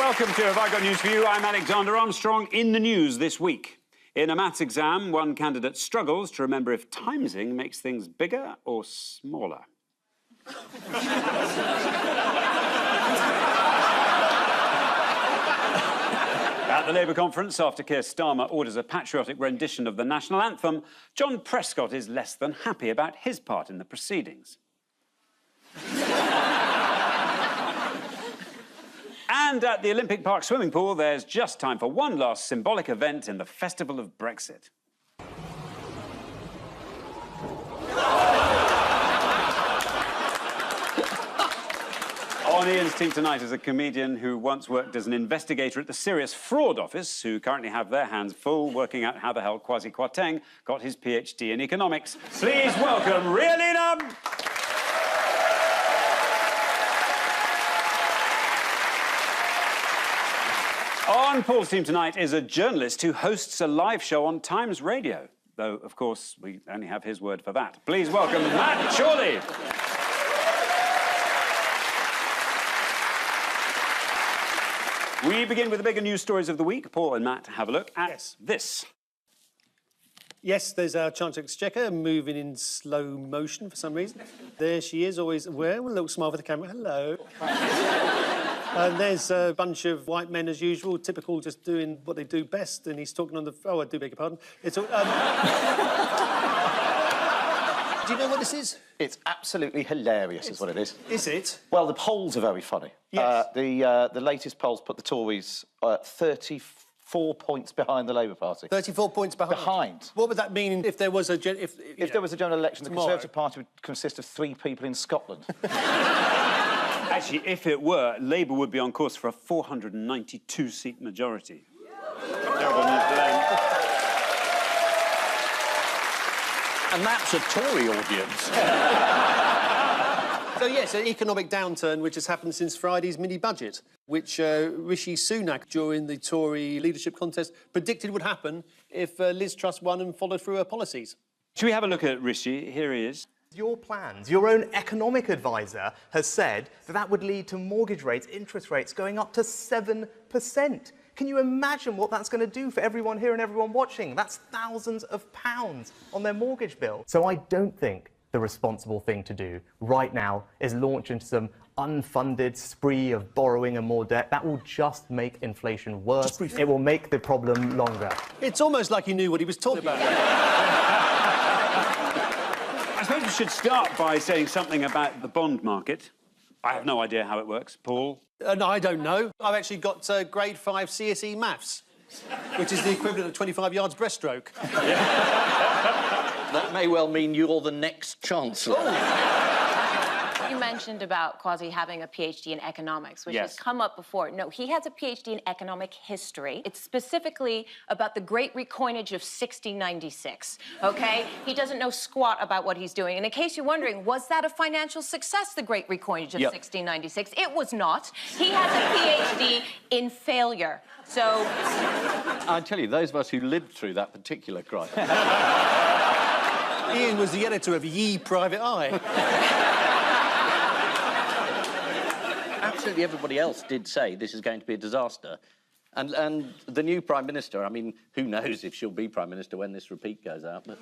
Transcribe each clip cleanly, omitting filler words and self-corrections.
Welcome to Have I Got News For You? I'm Alexander Armstrong. In the news this week. In a maths exam, one candidate struggles to remember if timesing makes things bigger or smaller. At the Labour conference, after Keir Starmer orders a patriotic rendition of the national anthem, John Prescott is less than happy about his part in the proceedings. And at the Olympic Park swimming pool, there's just time for one last symbolic event in the festival of Brexit. On Ian's team tonight is a comedian who once worked as an investigator at the Serious Fraud Office, who currently have their hands full working out how the hell Kwasi Kwarteng got his PhD in economics. Please welcome Rialina. On Paul's team tonight is a journalist who hosts a live show on Times Radio, though, of course, we only have his word for that. Please welcome Matt Chorley. We begin with the bigger news stories of the week. Paul and Matt, have a look at this. Yes, there's our Chancellor Exchequer moving in slow motion for some reason. There she is, always aware, with a little smile for the camera. Hello. And there's a bunch of white men, as usual, typical, just doing what they do best, and he's talking on the... Oh, I do beg your pardon. It's all, Do you know what this is? It's absolutely hilarious, is what it is. Is it? Well, the polls are very funny. Yes. The latest polls put the Tories 34 points behind the Labour Party. 34 points behind? Behind. What would that mean if there was a... If there was a general election, tomorrow, the Conservative Party would consist of 3 people in Scotland. Actually, if it were, Labour would be on course for a 492-seat majority. Terrible news for them. And that's a Tory audience. So, yes, an economic downturn which has happened since Friday's mini-budget, which Rishi Sunak, during the Tory leadership contest, predicted would happen if Liz Truss won and followed through her policies. Should we have a look at Rishi? Here he is. Your plans, your own economic advisor has said that that would lead to mortgage rates, interest rates going up to 7%. Can you imagine what that's going to do for everyone here and everyone watching? That's thousands of pounds on their mortgage bill. So I don't think the responsible thing to do right now is launch into some unfunded spree of borrowing and more debt. That will just make inflation worse. It will make the problem longer. It's almost like he knew what he was talking about. I suppose we should start by saying something about the bond market. I have no idea how it works. Paul? No, I don't know. I've actually got grade 5 CSE maths, which is the equivalent of 25 yards breaststroke. That may well mean you're the next Chancellor. You mentioned about Kwasi having a PhD in economics, which has come up before. No, he has a PhD in economic history. It's specifically about the Great Recoinage of 1696, OK? He doesn't know squat about what he's doing. And in case you're wondering, was that a financial success, the Great Recoinage of 1696? It was not. He has a PhD in failure. So... I tell you, those of us who lived through that particular crisis... Ian was the editor of Ye Private Eye. Absolutely everybody else did say this is going to be a disaster. And the new Prime Minister, I mean, who knows if she'll be Prime Minister when this repeat goes out, but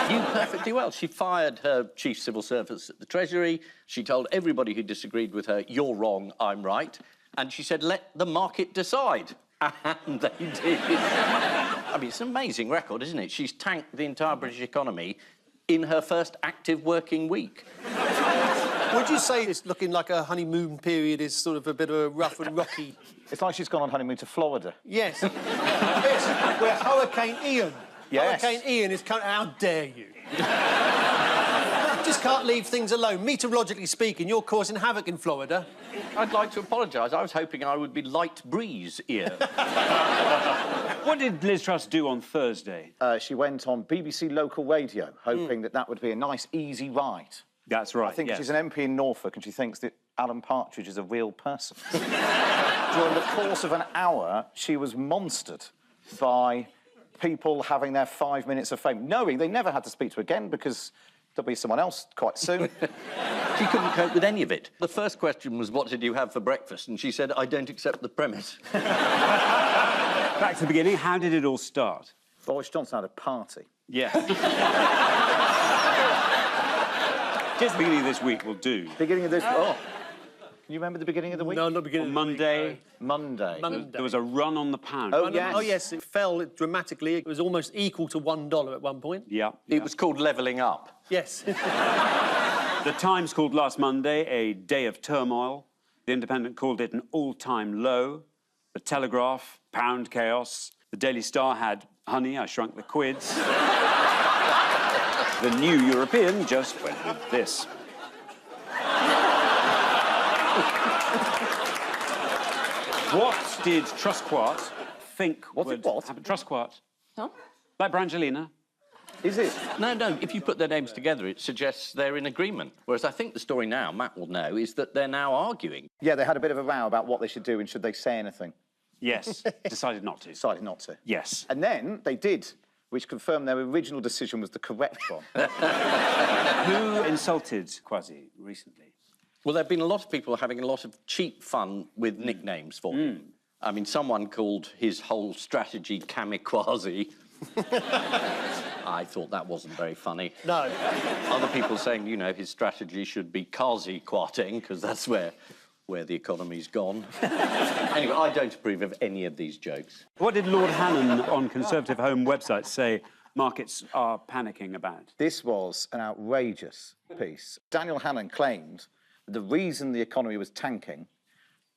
knew perfectly well. She fired her chief civil servants at the Treasury. She told everybody who disagreed with her, you're wrong, I'm right. And she said, let the market decide. And they did. I mean, it's an amazing record, isn't it? She's tanked the entire British economy in her first active working week. Would you say it's looking like a honeymoon period is sort of a bit of a rough and rocky... It's like she's gone on honeymoon to Florida. Yes. Yes, where Hurricane Ian... Yes. Hurricane Ian is coming... How dare you? Just can't leave things alone. Meteorologically speaking, you're causing havoc in Florida. I'd like to apologise. I was hoping I would be light breeze here. What did Liz Truss do on Thursday? She went on BBC local radio, hoping that would be a nice, easy ride. That's right, I think she's an MP in Norfolk and she thinks that Alan Partridge is a real person. During the course of an hour, she was monstered by people having their 5 minutes of fame, knowing they never had to speak to her again because There'll be someone else quite soon. She couldn't cope with any of it. The first question was, what did you have for breakfast? And she said, I don't accept the premise. Back to the beginning, how did it all start? Boris Johnson had a party. Yeah. Just the beginning of this week will do. Beginning of this... Oh. Can you remember the beginning of the week? No, not beginning On of the week, Monday, Monday. there was a run on the pound. Oh, yes. Oh, yes, it fell dramatically. It was almost equal to $1 at one point. Yeah. It was called levelling up. Yes. The Times called last Monday a day of turmoil. The Independent called it an all-time low. The Telegraph, pound chaos. The Daily Star had Honey, I Shrunk the Quids. The New European just went with this. What did Trusquart think would happen? Trusquart. Huh? Like Brangelina. Is it? No, if you put their names together, it suggests they're in agreement. Whereas I think the story now, Matt will know, is that they're now arguing. Yeah, they had a bit of a row about what they should do and should they say anything. Yes. Decided not to. Decided not to. Yes. And then they did, which confirmed their original decision was the correct one. Who insulted Kwasi recently? Well, there have been a lot of people having a lot of cheap fun with nicknames for him. I mean, someone called his whole strategy kamikaze. I thought that wasn't very funny. No. Other people saying, you know, his strategy should be quasi quarting, because that's where the economy's gone. Anyway, I don't approve of any of these jokes. What did Lord Hannon on Conservative Home website say markets are panicking about? This was an outrageous piece. Daniel Hannan claimed the reason the economy was tanking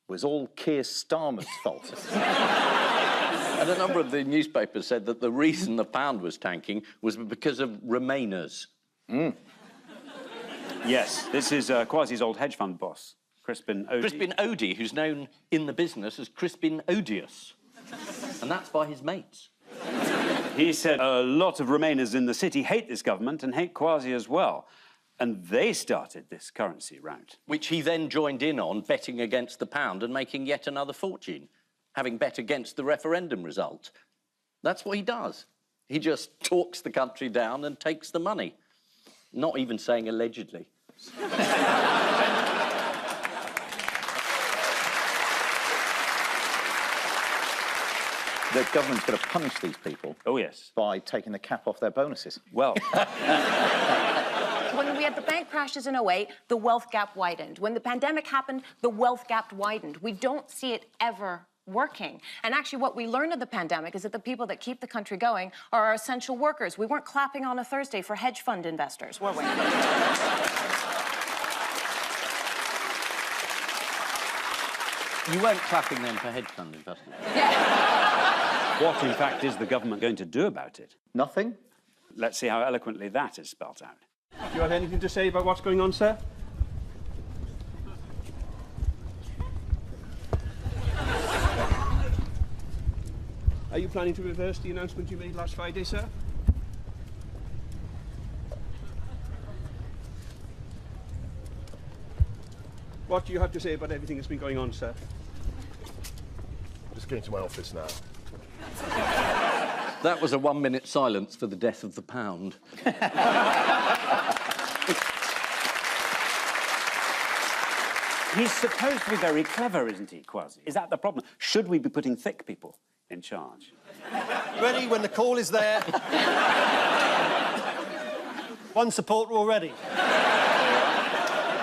was all Keir Starmer's fault. And a number of the newspapers said that the reason the pound was tanking was because of Remainers. Yes, this is Kwasi's old hedge fund boss, Crispin Odey. Crispin Odey, who's known in the business as Crispin Odious. And that's by his mates. He said a lot of Remainers in the city hate this government and hate Kwasi as well. And they started this currency rout. Which he then joined in on, betting against the pound and making yet another fortune, having bet against the referendum result. That's what he does. He just talks the country down and takes the money. Not even saying allegedly. The government's going to punish these people. Oh, yes. By taking the cap off their bonuses. Well... When we had the bank crashes in 2008, the wealth gap widened. When the pandemic happened, the wealth gap widened. We don't see it ever working. And actually, what we learned of the pandemic is that the people that keep the country going are our essential workers. We weren't clapping on a Thursday for hedge fund investors, were we? You weren't clapping then for hedge fund investors? What, in fact, is the government going to do about it? Nothing. Let's see how eloquently that is spelt out. Do you have anything to say about what's going on, sir? Are you planning to reverse the announcement you made last Friday, sir? What do you have to say about everything that's been going on, sir? Just getting to my office now. That was a 1-minute silence for the death of the pound. He's supposed to be very clever, isn't he, Kwasi? Is that the problem? Should we be putting thick people in charge? Ready when the call is there. One supporter already.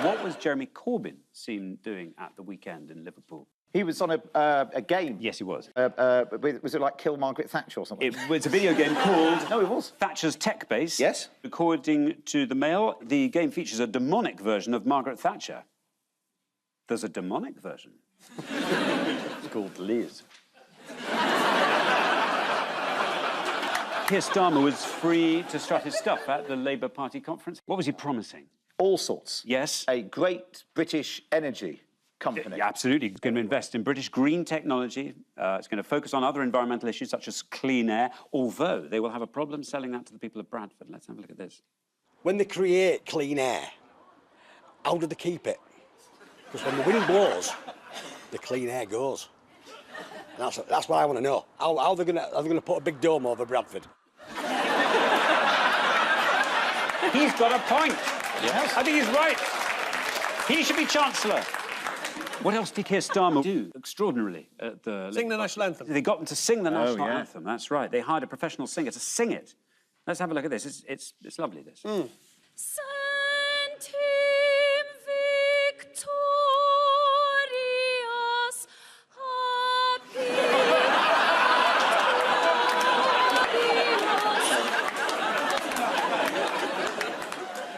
What was Jeremy Corbyn seen doing at the weekend in Liverpool? He was on a game. Yes, he was. Was it like Kill Margaret Thatcher or something? It was a video game called... No, it was. Thatcher's Tech Base. Yes. According to the Mail, the game features a demonic version of Margaret Thatcher. There's a demonic version. It's called Liz. Keir Starmer was free to strut his stuff at the Labour Party conference. What was he promising? All sorts. Yes. A great British energy company. Yeah, absolutely. It's going to invest in British green technology. It's going to focus on other environmental issues such as clean air, although they will have a problem selling that to the people of Bradford. Let's have a look at this. When they create clean air, how do they keep it? Because when the wind blows, the clean air goes. And that's what I want to know. How are they going to put a big dome over Bradford? He's got a point. Yes. I think he's right. He should be Chancellor. What else did Keir Starmer do extraordinarily at the... Sing the national anthem. They got them to sing the national yeah. anthem, that's right. They hired a professional singer to sing it. Let's have a look at this. It's lovely, this. Centum victorious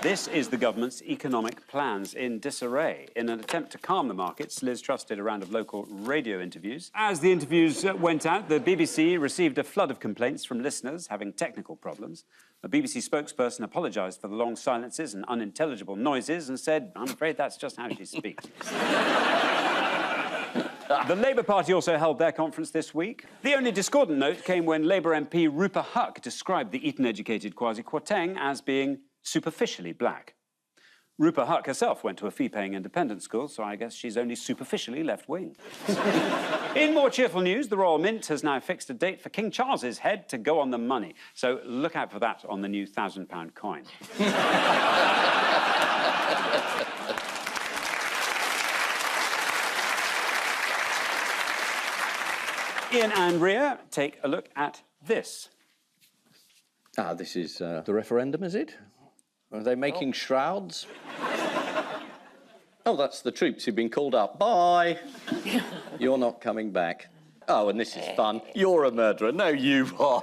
This is the government's economic plans in disarray. In an attempt to calm the markets, Liz Truss did a round of local radio interviews. As the interviews went out, the BBC received a flood of complaints from listeners having technical problems. A BBC spokesperson apologised for the long silences and unintelligible noises and said, "I'm afraid that's just how she speaks." The Labour Party also held their conference this week. The only discordant note came when Labour MP Rupa Huq described the Eton-educated Kwasi Kwarteng as being superficially black. Rupa Huq herself went to a fee-paying independent school, so I guess she's only superficially left-wing. In more cheerful news, the Royal Mint has now fixed a date for King Charles's head to go on the money. So look out for that on the new £1,000 coin. Ian and Ria, take a look at this. Ah, this is the referendum, is it? Are they making shrouds? Oh, that's the troops who've been called up. Bye. You're not coming back. Oh, and this is fun. You're a murderer. No, you are.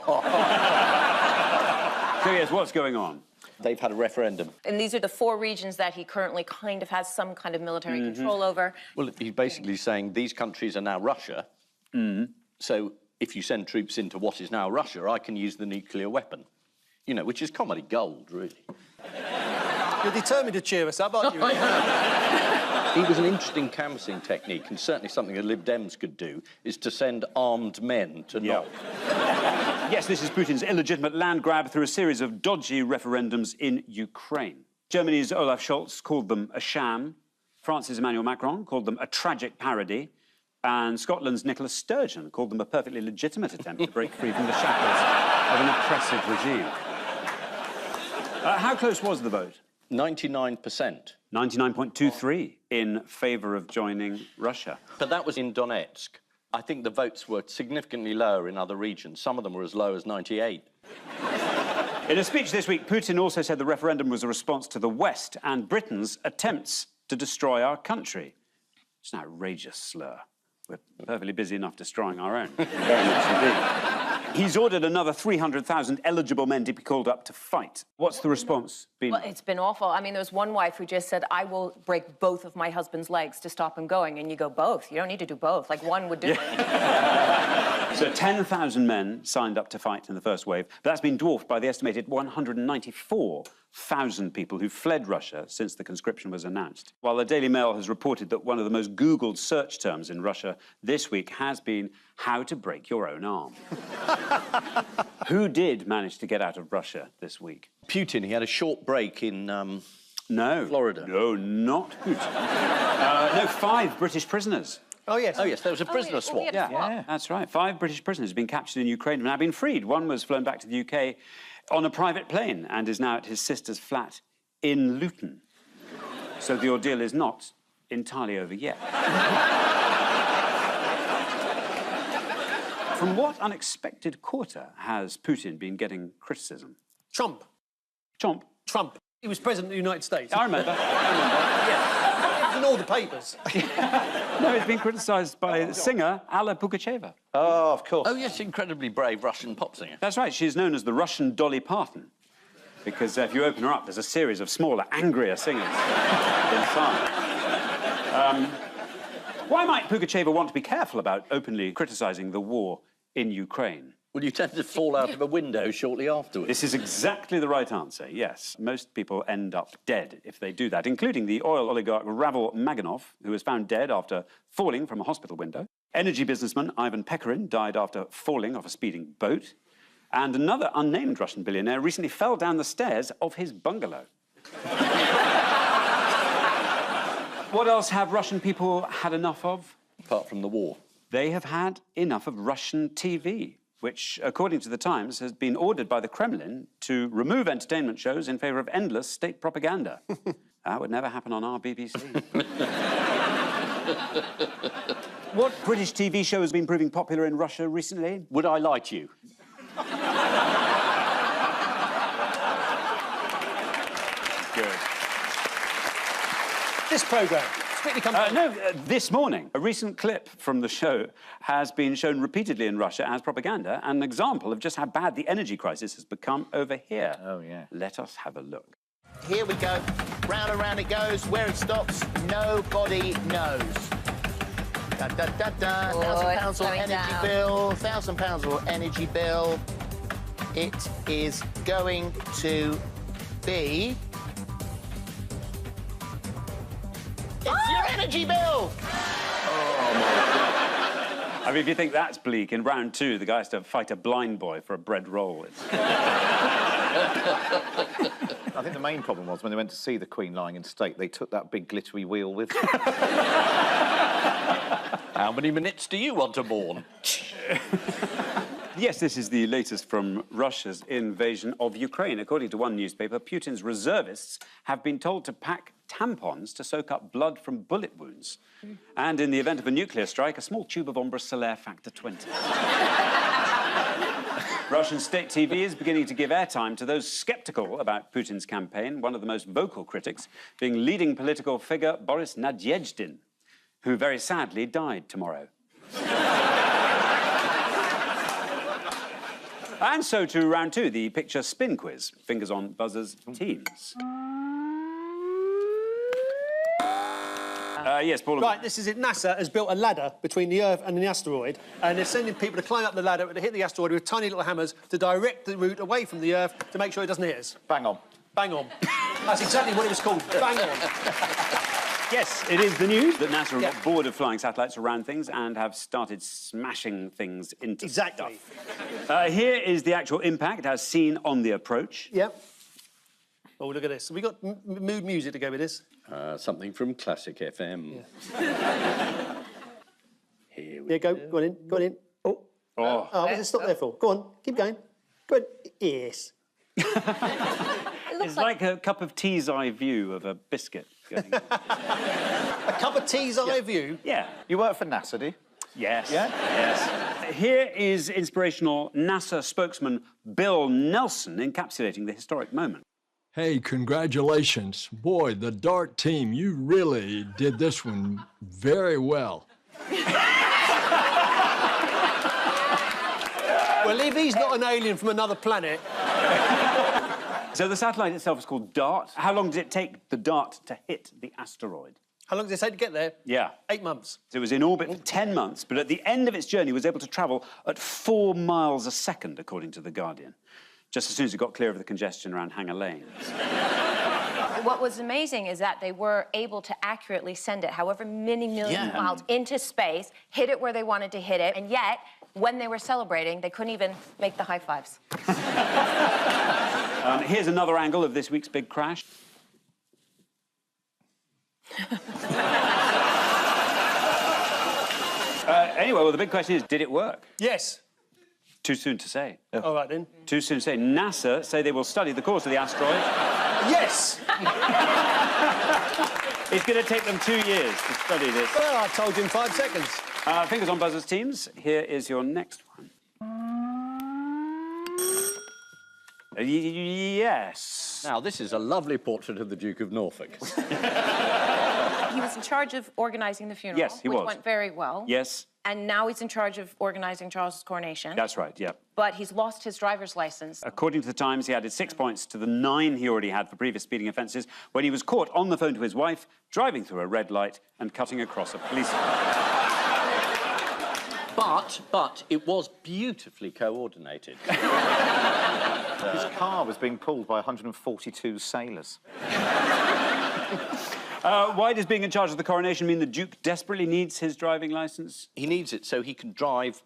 So, yes, what's going on? They've had a referendum. And these are the 4 regions that he currently kind of has some kind of military control over. Well, he's basically saying these countries are now Russia. So if you send troops into what is now Russia, I can use the nuclear weapon. You know, which is comedy gold, really. You're determined to cheer us up, aren't you? It was an interesting canvassing technique, and certainly something the Lib Dems could do, is to send armed men to knock. Yes, this is Putin's illegitimate land grab through a series of dodgy referendums in Ukraine. Germany's Olaf Scholz called them a sham. France's Emmanuel Macron called them a tragic parody. And Scotland's Nicola Sturgeon called them a perfectly legitimate attempt to break free from the shackles of an oppressive regime. How close was the vote? 99%. 99.23 in favour of joining Russia. But that was in Donetsk. I think the votes were significantly lower in other regions. Some of them were as low as 98. In a speech this week, Putin also said the referendum was a response to the West and Britain's attempts to destroy our country. It's an outrageous slur. We're perfectly busy enough destroying our own. Very much indeed. He's ordered another 300,000 eligible men to be called up to fight. What's the response been? Well, it's been awful. I mean, there was one wife who just said, "I will break both of my husband's legs to stop him going." And you go, both? You don't need to do both. Like, one would do it. So 10,000 men signed up to fight in the first wave, but that's been dwarfed by the estimated 194,000 people who fled Russia since the conscription was announced. While the Daily Mail has reported that one of the most Googled search terms in Russia this week has been how to break your own arm. Who did manage to get out of Russia this week? Putin, he had a short break in No. Florida. No, not Putin. No, 5 British prisoners. Oh, yes. Oh, yes, there was a prisoner yeah, we swap. had a swap. Yeah, that's right. 5 British prisoners have been captured in Ukraine and have now been freed. One was flown back to the UK on a private plane and is now at his sister's flat in Luton. So the ordeal is not entirely over yet. From what unexpected quarter has Putin been getting criticism? Trump. Chomp. Trump. He was president of the United States. I remember. Yeah. It was in all the papers. No, he's been criticised by singer Alla Pugacheva. Oh, of course. Oh, yes, incredibly brave Russian pop singer. That's right, she's known as the Russian Dolly Parton. Because if you open her up, there's a series of smaller, angrier singers inside. Why might Pugacheva want to be careful about openly criticising the war in Ukraine? Well, you tend to fall out of a window shortly afterwards. This is exactly the right answer, yes. Most people end up dead if they do that, including the oil oligarch Ravel Maganov, who was found dead after falling from a hospital window. Energy businessman Ivan Pekorin died after falling off a speeding boat. And another unnamed Russian billionaire recently fell down the stairs of his bungalow. What else have Russian people had enough of? Apart from the war. They have had enough of Russian TV. which, according to the Times, has been ordered by the Kremlin to remove entertainment shows in favour of endless state propaganda. That would never happen on our BBC. What British TV show has been proving popular in Russia recently? Would I Like You? Good. This programme. This morning, a recent clip from the show has been shown repeatedly in Russia as propaganda, an example of just how bad the energy crisis has become over here. Oh, yeah. Let us have a look. Here we go. Round and round it goes. Where it stops, nobody knows. Da, da, da, da. £1,000 or energy bill. £1,000 or energy bill. It is going to be... It's your energy bill! I mean, if you think that's bleak, in round 2, the guy has to fight a blind boy for a bread roll. I think the main problem was when they went to see the Queen lying in state, they took that big glittery wheel with them. How many minutes do you want to mourn? Yes, this is the latest from Russia's invasion of Ukraine. According to one newspaper, Putin's reservists have been told to pack tampons to soak up blood from bullet wounds. And in the event of a nuclear strike, a small tube of Ombre Solaire Factor 20. Russian state TV is beginning to give airtime to those sceptical about Putin's campaign, one of the most vocal critics being leading political figure Boris Nadezhdin, who very sadly died tomorrow. And so to round 2, the picture spin quiz. Fingers on buzzers, teams. Yes, Paul. Right, this is it. NASA has built a ladder between the Earth and the asteroid, and they're sending people to climb up the ladder to hit the asteroid with tiny little hammers to direct the route away from the Earth to make sure it doesn't hit us. Bang on. Bang on. That's exactly what it was called. Bang on. Yes, it is the news that NASA have got bored of flying satellites around things and have started smashing things into stuff. Here is the actual impact as seen on the approach. Yep. Oh, look at this. Have we got mood music to go with this? Something from Classic FM. Yeah. Here we go on in, go on in. Oh, what's it stop there for? Go on, keep going. Go on. Yes. It's like a cup of tea's eye view of a biscuit. Going A cup of tea's eye view? Yeah. You work for NASA, do you? Yes. Yeah? Yes. Here is inspirational NASA spokesman Bill Nelson encapsulating the historic moment. Hey, congratulations. Boy, the DART team, you really did this one very well. Well, if he's not an alien from another planet... So the satellite itself is called DART. How long did it take the DART to hit the asteroid? How long did it take to get there? Yeah. 8 months. So it was in orbit for 10 months, but at the end of its journey was able to travel at 4 miles a second, according to The Guardian, just as soon as it got clear of the congestion around Hanger Lane. What was amazing is that they were able to accurately send it however many million miles into space, hit it where they wanted to hit it, and yet, when they were celebrating, they couldn't even make the high fives. Here's another angle of this week's big crash. Anyway, well, the big question is, did it work? Yes. Too soon to say. All right, then. Too soon to say. NASA say they will study the course of the asteroid. Yes! It's going to take them 2 years to study this. Well, I told you in 5 seconds. Fingers on buzzers, teams. Here is your next one. Yes. Now, this is a lovely portrait of the Duke of Norfolk. He was in charge of organising the funeral, Yes, he which was. went very well. Yes. And now he's in charge of organising Charles's coronation. That's right, yeah. But he's lost his driver's licence. According to the Times, he added 6 points to the 9 he already had for previous speeding offences when he was caught on the phone to his wife, driving through a red light and cutting across a police car. But it was beautifully coordinated. His car was being pulled by 142 sailors. Why does being in charge of the coronation mean the Duke desperately needs his driving licence? He needs it so he can drive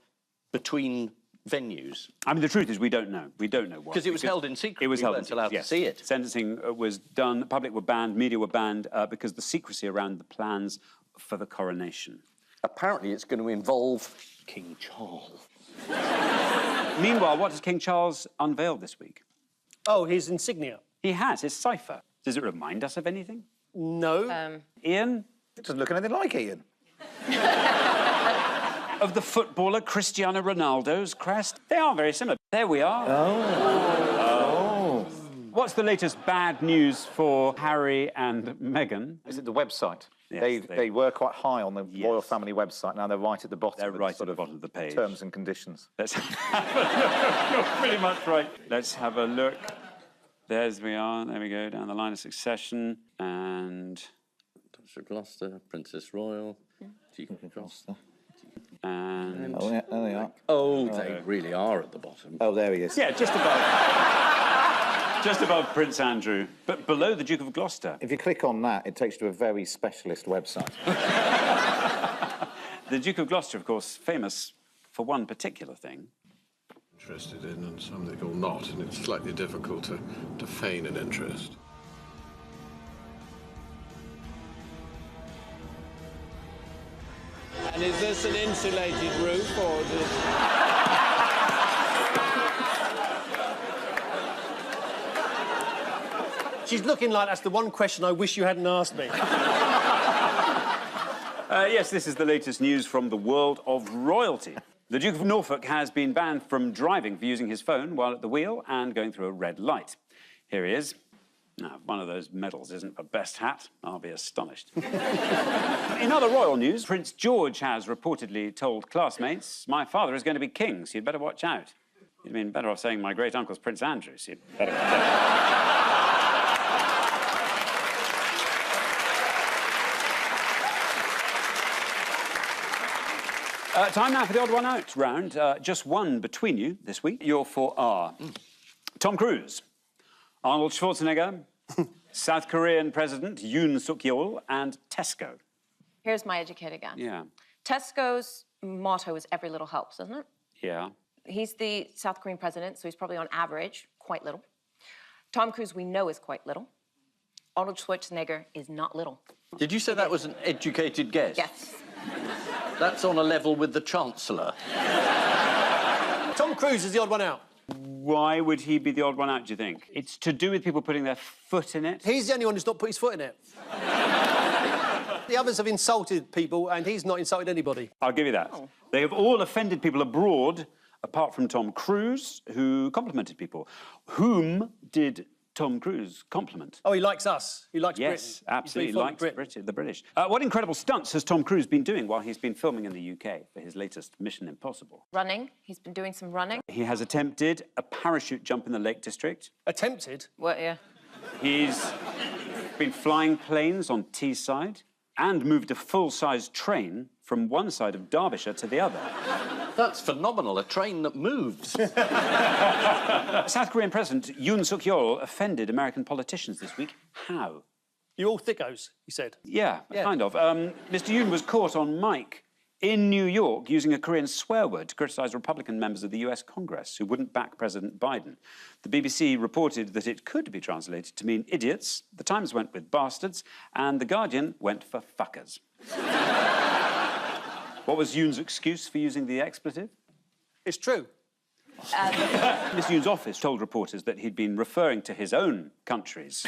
between venues. I mean, the truth is we don't know. We don't know why. Because it was held in secret. It was held in secret. Allowed yes. to see it. Sentencing was done, the public were banned, media were banned because the secrecy around the plans for the coronation. Apparently, it's going to involve King Charles. Meanwhile, what has King Charles unveiled this week? Oh, his insignia. He has, his cipher. Does it remind us of anything? No. Ian? It doesn't look anything like Ian. Of the footballer Cristiano Ronaldo's crest? They are very similar. There we are. Oh. What's the latest bad news for Harry and Meghan? Is it the website? Yes, they were quite high on the royal family website. Now they're right at the bottom. They're of right sort at the bottom of the page. Terms and conditions. Let's have a look. You're pretty much right. Let's have a look. There's we are. There we go, down the line of succession. And... Duchess of Gloucester, Princess Royal, Duke of Gloucester. And... Oh, yeah, there they are. Oh, they really are at the bottom. Oh, there he is. Yeah, just above. Just above Prince Andrew, but below the Duke of Gloucester. If you click on that, it takes you to a very specialist website. The Duke of Gloucester, of course, famous for one particular thing. Interested in and some that you're not, and it's slightly difficult to feign an interest. And is this an insulated roof or is it... She's looking like that's the one question I wish you hadn't asked me. Yes, this is the latest news from the world of royalty. The Duke of Norfolk has been banned from driving for using his phone while at the wheel and going through a red light. Here he is. Now, if one of those medals isn't the best hat, I'll be astonished. In other royal news, Prince George has reportedly told classmates, "My father is going to be king, so you'd better watch out." You'd been better off saying, "My great-uncle's Prince Andrew, so you'd better watch out." Time now for the odd one out round. Just one between you this week. Your four are Tom Cruise, Arnold Schwarzenegger, South Korean President Yoon Suk-yeol, and Tesco. Here's my educated guess. Yeah. Tesco's motto is every little helps, isn't it? Yeah. He's the South Korean president, so he's probably on average quite little. Tom Cruise, we know, is quite little. Arnold Schwarzenegger is not little. Did you say that was an educated guess? Yes. That's on a level with the Chancellor. Tom Cruise is the odd one out. Why would he be the odd one out, do you think? It's to do with people putting their foot in it? He's the only one who's not put his foot in it. The others have insulted people, and he's not insulted anybody. I'll give you that. Oh. They have all offended people abroad, apart from Tom Cruise, who complimented people. Whom did Tom Cruise compliment? Oh, he likes us. He likes Britain. Yes, absolutely. He likes the British. What incredible stunts has Tom Cruise been doing while he's been filming in the UK for his latest Mission Impossible? Running. He's been doing some running. He has attempted a parachute jump in the Lake District. Attempted? What, yeah. He's been flying planes on Teesside and moved a full-size train from one side of Derbyshire to the other. That's phenomenal, a train that moves. South Korean President Yoon Suk-yeol offended American politicians this week. How? You're all thickos, he said. Yeah, kind of. Mr. Yoon was caught on mic in New York using a Korean swear word to criticise Republican members of the US Congress who wouldn't back President Biden. The BBC reported that it could be translated to mean idiots, The Times went with bastards, and The Guardian went for fuckers. What was Yoon's excuse for using the expletive? It's true. Mr. Yoon's office told reporters that he'd been referring to his own countries.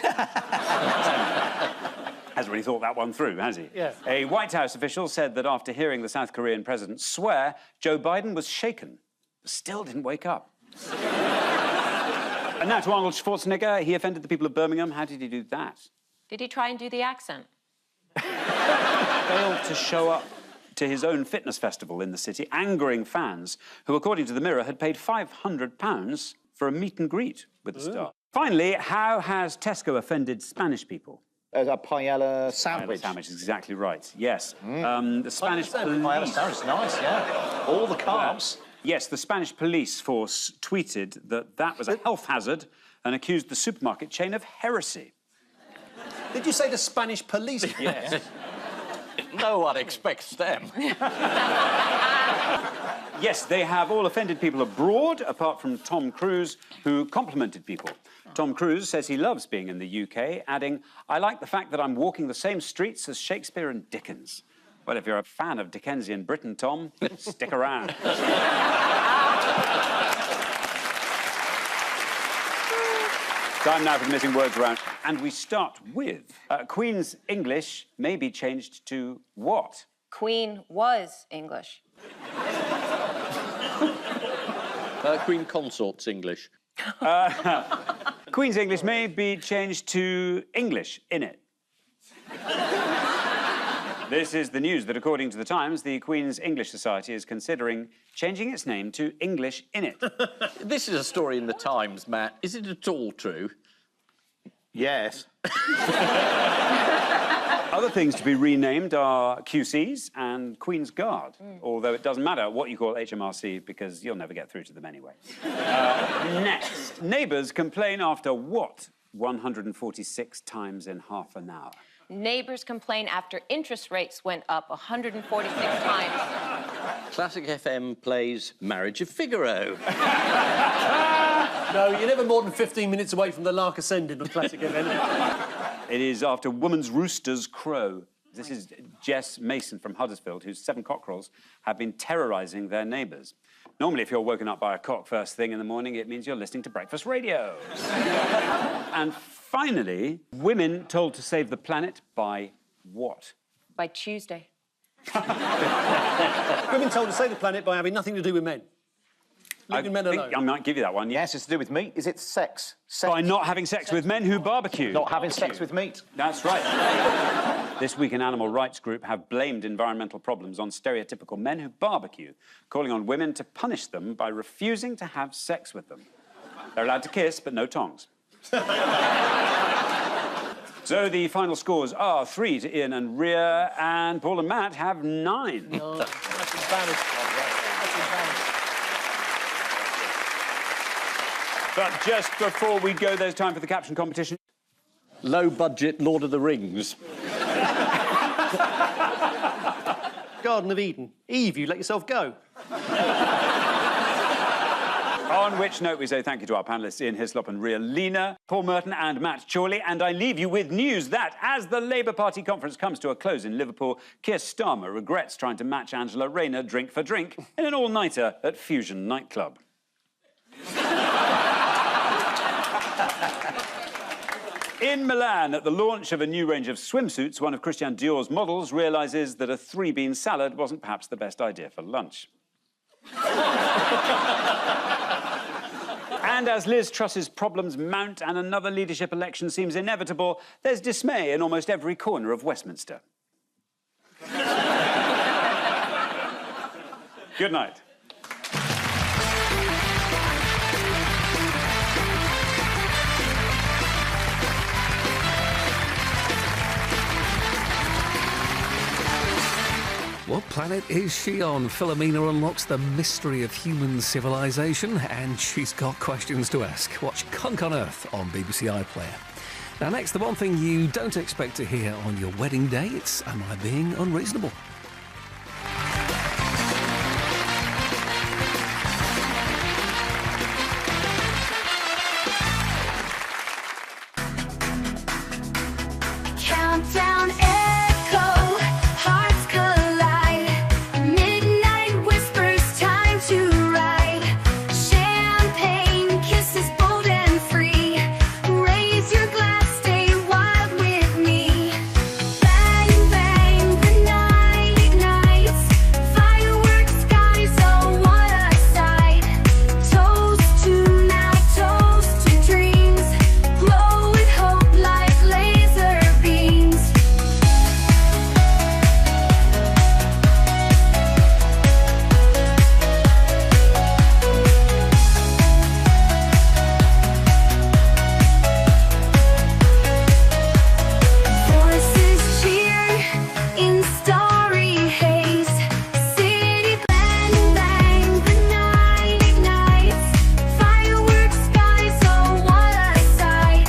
Hasn't really thought that one through, has he? Yeah. A White House official said that after hearing the South Korean president swear, Joe Biden was shaken, but still didn't wake up. And now to Arnold Schwarzenegger. He offended the people of Birmingham. How did he do that? Did he try and do the accent? Failed to show up to his own fitness festival in the city, angering fans who, according to the Mirror, had paid £500 for a meet and greet with the star. Finally, how has Tesco offended Spanish people? As a paella sandwich. Paella sandwich is exactly right, yes. The Spanish police... Paella sandwich, nice, yeah. All the carbs. Yes, the Spanish police force tweeted that that was a health hazard and accused the supermarket chain of heresy. Did you say the Spanish police? Yes. No one expects them. Yes, they have all offended people abroad, apart from Tom Cruise, who complimented people. Tom Cruise says he loves being in the UK, adding, "I like the fact that I'm walking the same streets as Shakespeare and Dickens." Well, if you're a fan of Dickensian Britain, Tom, stick around. Time now for the missing words round. And we start with Queen's English may be changed to what? Queen was English. Queen Consort's English. Queen's English may be changed to English in it. This is the news that, according to the Times, the Queen's English Society is considering changing its name to English in it. This is a story in the Times, Matt. Is it at all true? Yes. Other things to be renamed are QCs and Queen's Guard, although it doesn't matter what you call HMRC because you'll never get through to them anyway. Next, neighbours complain after what 146 times in half an hour? Neighbours complain after interest rates went up 146 times. Classic FM plays Marriage of Figaro. No, you're never more than 15 minutes away from the lark ascending on Classic FM. It is after woman's roosters crow. This is Jess Mason from Huddersfield, whose 7 cockerels have been terrorising their neighbours. Normally, if you're woken up by a cock first thing in the morning, it means you're listening to breakfast radio. And finally, women told to save the planet by what? By Tuesday. Women told to save the planet by having nothing to do with men. Leaving men alone. I might give you that one. Yes, it's to do with meat. Is it sex? By not having sex with men who barbecue. Not having sex with meat. That's right. This week, an animal rights group have blamed environmental problems on stereotypical men who barbecue, calling on women to punish them by refusing to have sex with them. They're allowed to kiss, but no tongs. So the final scores are 3 to Ian and Rhea, and Paul and Matt have 9. No, that's embarrassing. That's embarrassing. But just before we go, there's time for the caption competition. Low-budget Lord of the Rings. Garden of Eden. Eve, you let yourself go. On which note, we say thank you to our panellists Ian Hislop and Rhea Lena, Paul Merton and Matt Chorley, and I leave you with news that, as the Labour Party conference comes to a close in Liverpool, Keir Starmer regrets trying to match Angela Rayner drink for drink in an all-nighter at Fusion nightclub. In Milan, at the launch of a new range of swimsuits, one of Christian Dior's models realises that a 3-bean salad wasn't perhaps the best idea for lunch. And as Liz Truss's problems mount and another leadership election seems inevitable, there's dismay in almost every corner of Westminster. Good night. What planet is she on? Philomena unlocks the mystery of human civilization, and she's got questions to ask. Watch Conk on Earth on BBC iPlayer. Now, next, the one thing you don't expect to hear on your wedding day, it's Am I Being Unreasonable? Countdown echo, hearts collide. Midnight whispers, time to ride. Champagne kisses, bold and free. Raise your glass, stay wild with me. Bang, bang, the night ignites. Fireworks, skies, oh what a sight. Toast to now, toast to dreams. Glow with hope like laser beams. Voices cheer in starry haze. City bang, bang, the night ignites. Fireworks, skies, oh what a sight.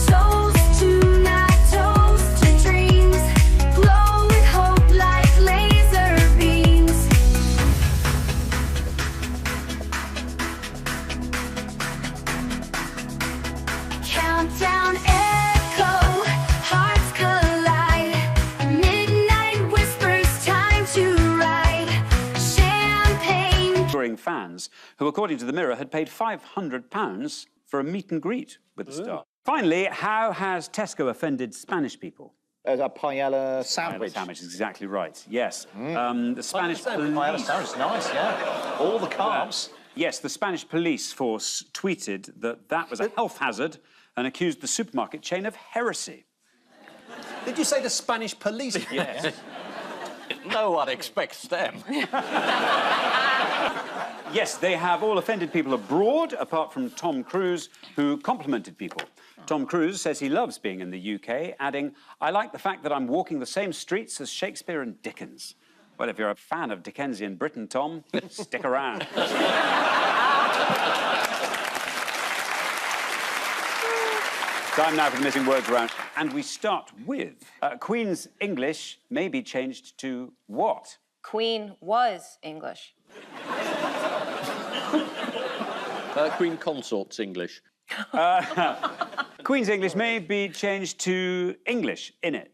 Toast to now, toast to dreams. Glow with hope like laser beams. Countdown echo, hearts collide. Midnight whispers, time to ride. Champagne. During fans who, according to the Mirror, had paid £500 for a meet and greet with the star. Finally, how has Tesco offended Spanish people? As a paella sandwich. Paella sandwich is exactly right, yes. The Spanish police... Paella sandwich, nice, yeah. All the carbs. Yes, the Spanish police force tweeted that that was a health hazard and accused the supermarket chain of heresy. Did you say the Spanish police? Yes. No one expects them. Yes, they have all offended people abroad, apart from Tom Cruise, who complimented people. Tom Cruise says he loves being in the UK, adding, "I like the fact that I'm walking the same streets as Shakespeare and Dickens." Well, if you're a fan of Dickensian Britain, Tom, stick around. Time now for the missing words round. And we start with Queen's English may be changed to what? Queen was English. Queen Consort's English. Queen's English may be changed to English in it.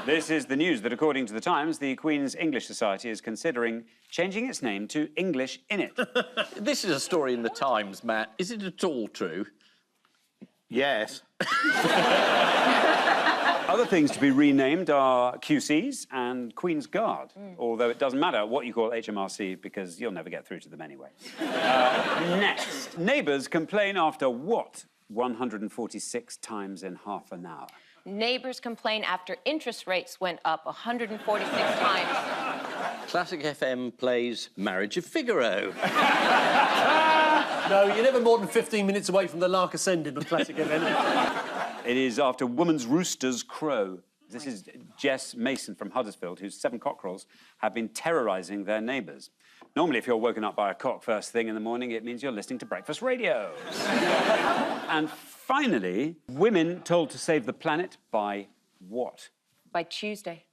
This is the news that, according to the Times, the Queen's English Society is considering changing its name to English in it. This is a story in the Times, Matt. Is it at all true? Yes. Other things to be renamed are QCs and Queen's Guard, although it doesn't matter what you call HMRC because you'll never get through to them anyway. Next, neighbours complain after what 146 times in half an hour? Neighbours complain after interest rates went up 146 times. Classic FM plays Marriage of Figaro. No, you're never more than 15 minutes away from the Lark Ascending on Classic FM. It is after woman's roosters crow. This is Jess Mason from Huddersfield, whose 7 cockerels have been terrorising their neighbours. Normally, if you're woken up by a cock first thing in the morning, it means you're listening to breakfast radio. And finally, women told to save the planet by what? By Tuesday.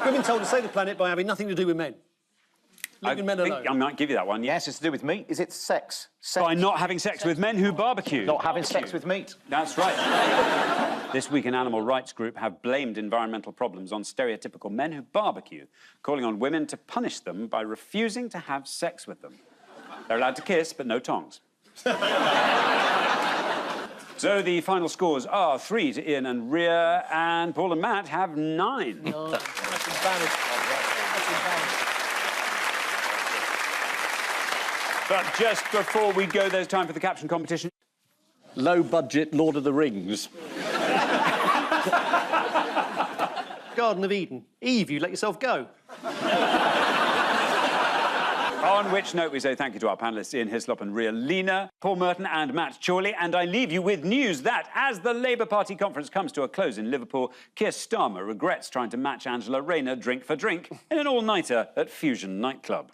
Women told to save the planet by having nothing to do with men. Leaving men alone. I might give you that one. Yes, it's to do with meat. Is it sex? By not having sex with men who barbecue. Not having sex with meat. That's right. This week, an animal rights group have blamed environmental problems on stereotypical men who barbecue, calling on women to punish them by refusing to have sex with them. They're allowed to kiss, but no tongs. So the final scores are 3 to Ian and Rhea, and Paul and Matt have 9. No, that's embarrassing. That's embarrassing. But just before we go, there's time for the caption competition. Low-budget Lord of the Rings. Garden of Eden. Eve, you let yourself go. On which note, we say thank you to our panellists Ian Hislop and Rhea Lena, Paul Merton and Matt Chorley, and I leave you with news that, as the Labour Party conference comes to a close in Liverpool, Keir Starmer regrets trying to match Angela Rayner drink for drink in an all-nighter at Fusion nightclub.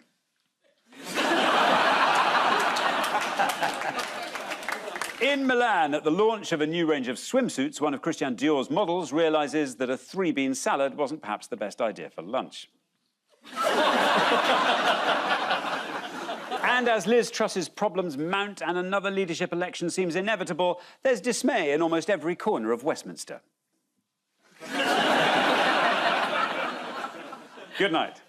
In Milan, at the launch of a new range of swimsuits, one of Christian Dior's models realises that a 3-bean salad wasn't perhaps the best idea for lunch. And as Liz Truss's problems mount and another leadership election seems inevitable, there's dismay in almost every corner of Westminster. Good night.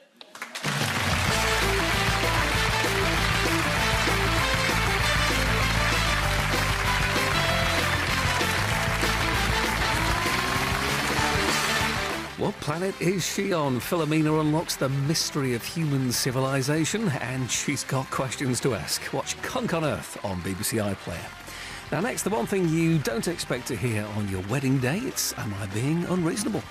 What planet is she on? Philomena unlocks the mystery of human civilization, and she's got questions to ask. Watch Conk on Earth on BBC iPlayer. Now, next, the one thing you don't expect to hear on your wedding day, it's Am I Being Unreasonable?